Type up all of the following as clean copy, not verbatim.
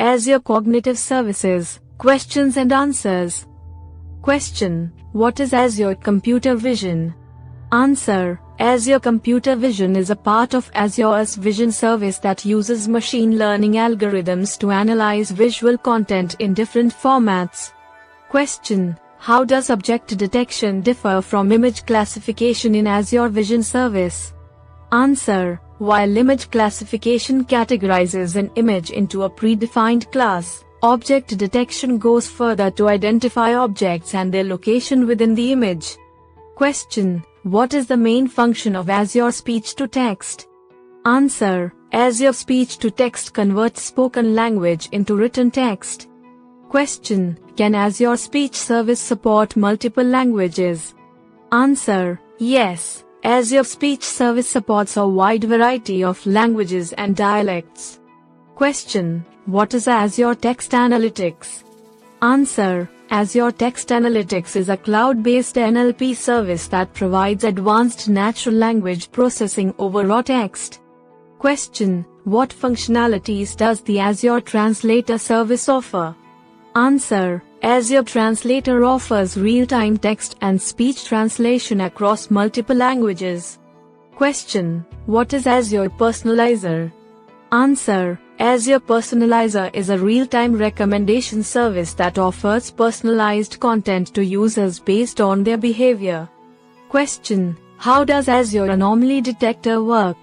Azure Cognitive Services, questions and answers. Question: what is Azure Computer Vision? Answer: Azure Computer Vision is a part of Azure's Vision service that uses machine learning algorithms to analyze visual content in different formats. Question: how does object detection differ from image classification in Azure Vision service? Answer: while image classification categorizes an image into a predefined class, object detection goes further to identify objects and their location within the image. Question: what is the main function of Azure Speech-to-Text? Answer: Azure Speech-to-Text converts spoken language into written text. Question: can Azure Speech Service support multiple languages? Answer: yes. Azure Speech Service supports a wide variety of languages and dialects. Question: what is Azure Text Analytics? Answer: Azure Text Analytics is a cloud-based NLP service that provides advanced natural language processing over raw text. Question: what functionalities does the Azure Translator service offer? Answer: Azure Translator offers real-time text and speech translation across multiple languages. Question: what is Azure Personalizer? Answer: Azure Personalizer is a real-time recommendation service that offers personalized content to users based on their behavior. Question: how does Azure Anomaly Detector work?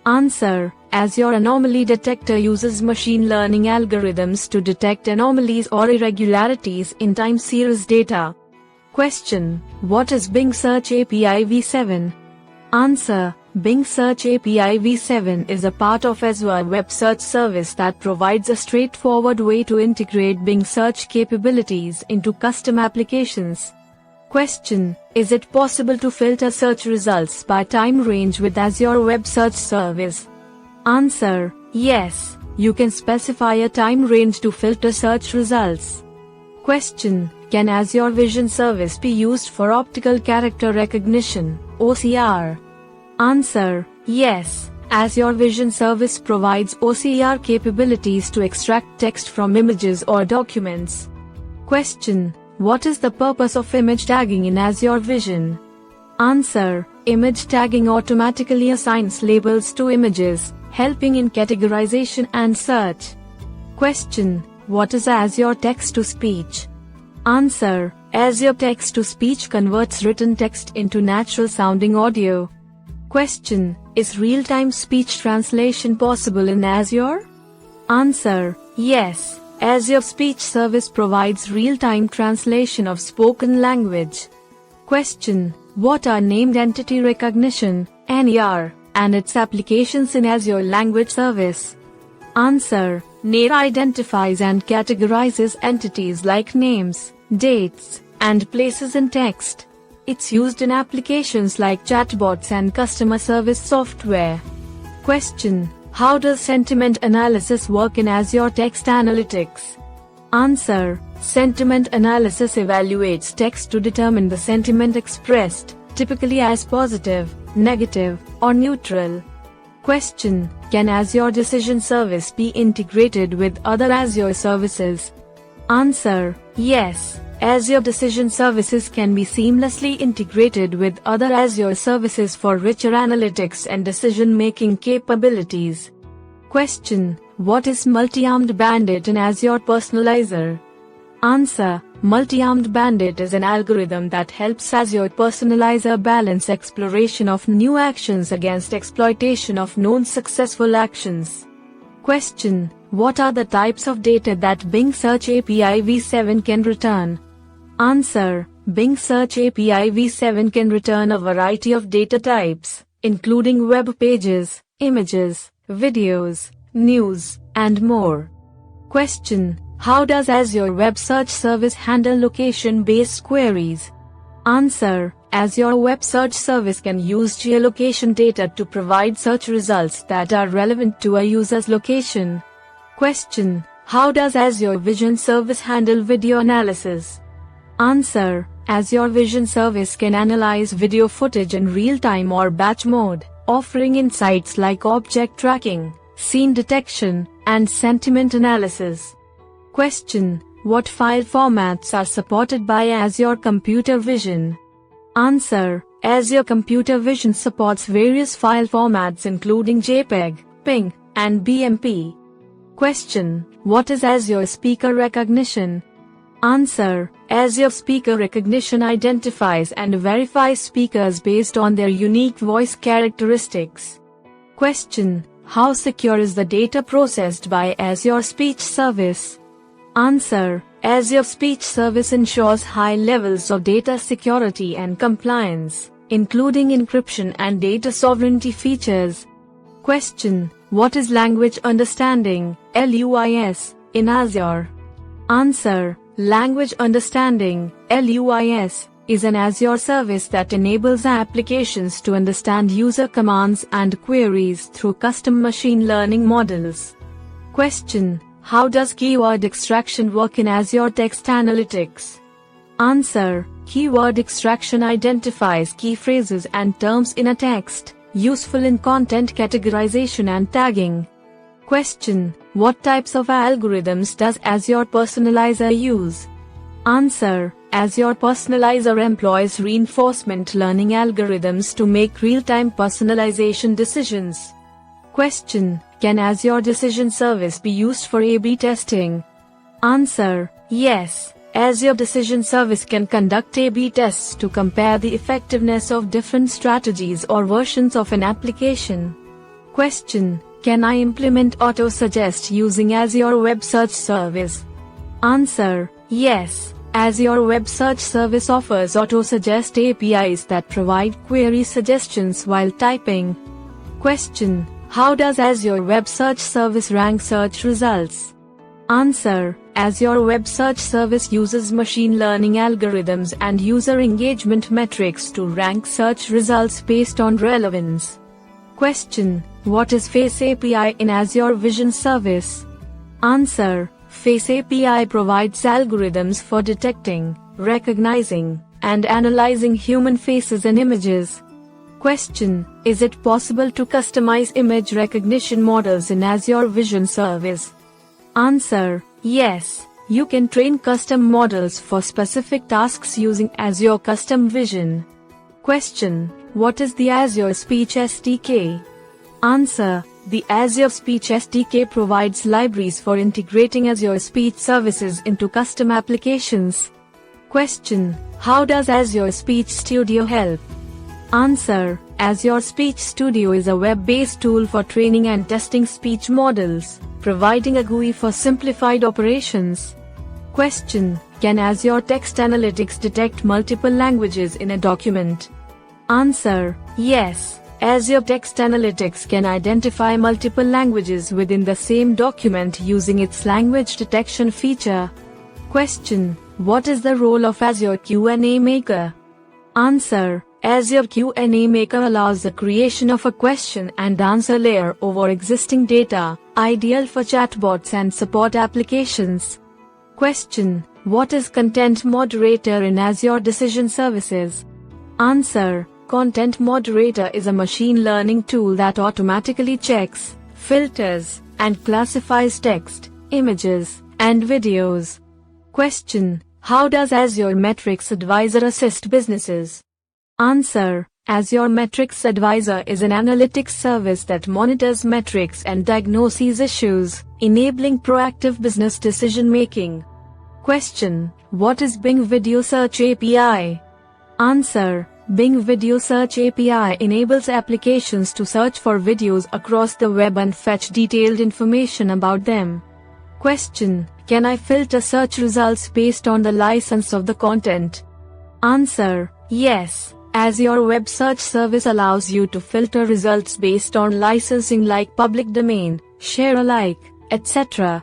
Answer: Azure Anomaly Detector uses machine learning algorithms to detect anomalies or irregularities in time series data. Question: what is Bing Search API v7? Answer: Bing Search API v7 is a part of Azure Web Search Service that provides a straightforward way to integrate Bing search capabilities into custom applications. Question: is it possible to filter search results by time range with Azure Web Search Service? Answer: yes, you can specify a time range to filter search results. Question: can Azure Vision Service be used for optical character recognition, OCR? Answer: yes, Azure Vision Service provides OCR capabilities to extract text from images or documents. Question: what is the purpose of image tagging in Azure Vision? Answer: image tagging automatically assigns labels to images, helping in categorization and search. Question: what is Azure Text-to-Speech? Answer: Azure Text-to-Speech converts written text into natural-sounding audio. Question: is real-time speech translation possible in Azure? Answer: yes, Azure Speech Service provides real-time translation of spoken language. Question: what are named entity recognition, NER, and its applications in Azure Language Service? Answer: NER identifies and categorizes entities like names, dates, and places in text. It's used in applications like chatbots and customer service software. Question: how does sentiment analysis work in Azure Text Analytics? Answer: sentiment analysis evaluates text to determine the sentiment expressed, typically as positive, negative, or neutral. Question: can Azure Decision Service be integrated with other Azure services? Answer: yes, Azure Decision Services can be seamlessly integrated with other Azure services for richer analytics and decision-making capabilities. Question: what is Multi-Armed Bandit in Azure Personalizer? Answer: Multi-Armed Bandit is an algorithm that helps Azure Personalizer balance exploration of new actions against exploitation of known successful actions. Question: what are the types of data that Bing Search API v7 can return? Answer: Bing Search API v7 can return a variety of data types, including web pages, images, videos, news, and more. Question: how does Azure Web Search Service handle location-based queries? Answer: Azure Web Search Service can use geolocation data to provide search results that are relevant to a user's location. Question: how does Azure Vision Service handle video analysis? Answer: Azure Vision Service can analyze video footage in real-time or batch mode, offering insights like object tracking, scene detection, and sentiment analysis. Question: what file formats are supported by Azure Computer Vision? Answer: Azure Computer Vision supports various file formats including JPEG, PNG, and BMP. Question: what is Azure Speaker Recognition? Answer: Azure Speaker Recognition identifies and verifies speakers based on their unique voice characteristics. Question: how secure is the data processed by Azure Speech Service? Answer: Azure Speech Service ensures high levels of data security and compliance, including encryption and data sovereignty features. Question: what is language understanding, LUIS, in Azure? Answer: language understanding, LUIS, is an Azure service that enables applications to understand user commands and queries through custom machine learning models. Question: how does keyword extraction work in Azure Text Analytics? Answer: keyword extraction identifies key phrases and terms in a text, useful in content categorization and tagging. Question: what types of algorithms does Azure Personalizer use? Answer: Azure Personalizer employs reinforcement learning algorithms to make real-time personalization decisions. Question: can Azure Decision Service be used for A/B testing? Answer: yes. Azure Decision Service can conduct A/B tests to compare the effectiveness of different strategies or versions of an application. Question: can I implement auto-suggest using Azure Web Search Service? Answer: yes. Azure Web Search Service offers auto-suggest APIs that provide query suggestions while typing. Question: how does Azure Web Search Service rank search results? Answer: Azure Web Search Service uses machine learning algorithms and user engagement metrics to rank search results based on relevance. Question: what is Face API in Azure Vision Service? Answer: Face API provides algorithms for detecting, recognizing, and analyzing human faces and images. Question: is it possible to customize image recognition models in Azure Vision Service? Answer: yes. You can train custom models for specific tasks using Azure Custom Vision. Question: what is the Azure Speech SDK? Answer: the Azure Speech SDK provides libraries for integrating Azure Speech services into custom applications. Question: how does Azure Speech Studio help? Answer: Azure Speech Studio is a web-based tool for training and testing speech models, providing a GUI for simplified operations. Question: can Azure Text Analytics detect multiple languages in a document? Answer: yes. Azure Text Analytics can identify multiple languages within the same document using its language detection feature. Question: what is the role of Azure Q&A Maker? Answer: Azure Q&A Maker allows the creation of a question and answer layer over existing data, ideal for chatbots and support applications. Question: what is Content Moderator in Azure Decision Services? Answer: Content Moderator is a machine learning tool that automatically checks, filters, and classifies text, images, and videos. Question: how does Azure Metrics Advisor assist businesses? Answer: Azure Metrics Advisor is an analytics service that monitors metrics and diagnoses issues, enabling proactive business decision-making. Question: what is Bing Video Search API? Answer: Bing Video Search API enables applications to search for videos across the web and fetch detailed information about them. Question: can I filter search results based on the license of the content? Answer: yes. Azure Web Search Service allows you to filter results based on licensing like public domain, share alike, etc.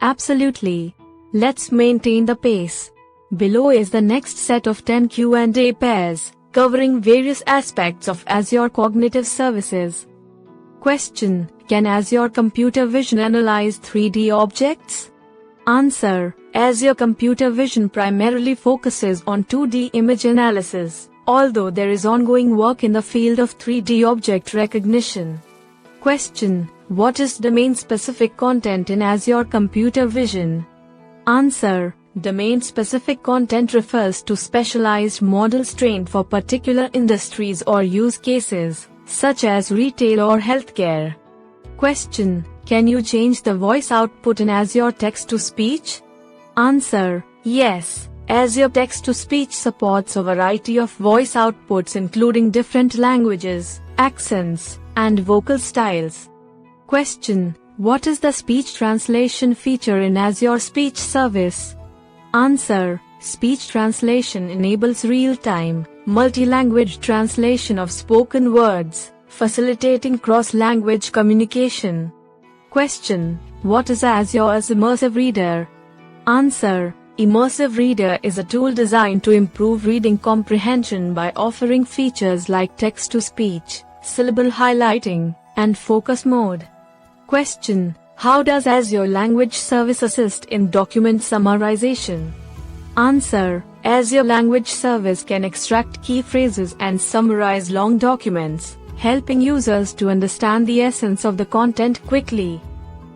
Absolutely. Let's maintain the pace. Below is the next set of 10 Q&A pairs, covering various aspects of Azure Cognitive Services. Question: can Azure Computer Vision analyze 3D objects? Answer: Azure Computer Vision primarily focuses on 2D image analysis, although there is ongoing work in the field of 3D object recognition. Question: What is domain-specific content in Azure Computer Vision? Answer: domain-specific content refers to specialized models trained for particular industries or use cases, such as retail or healthcare. Question: can you change the voice output in Azure Text-to-Speech? Answer: yes. Azure Text-to-Speech supports a variety of voice outputs including different languages, accents, and vocal styles. Question: what is the speech translation feature in Azure Speech Service? Answer: speech translation enables real-time, multi-language translation of spoken words, facilitating cross-language communication. Question: what is Azure's Immersive Reader? Answer: Immersive Reader is a tool designed to improve reading comprehension by offering features like text-to-speech, syllable highlighting, and focus mode. Question: how does Azure Language Service assist in document summarization? Answer: Azure Language Service can extract key phrases and summarize long documents, helping users to understand the essence of the content quickly.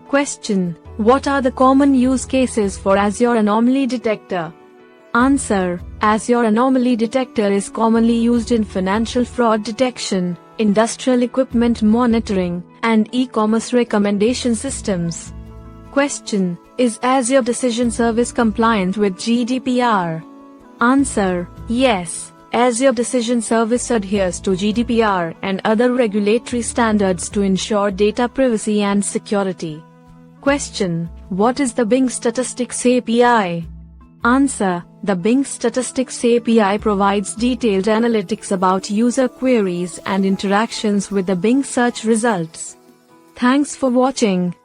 Question: what are the common use cases for Azure Anomaly Detector? Answer: Azure Anomaly Detector is commonly used in financial fraud detection, industrial equipment monitoring, and e-commerce recommendation systems. Question: is Azure Decision Service compliant with GDPR? Answer: yes. Azure Decision Service adheres to GDPR and other regulatory standards to ensure data privacy and security. Question: what is the Bing Statistics API? Answer: the Bing Statistics API provides detailed analytics about user queries and interactions with the Bing search results. Thanks for watching.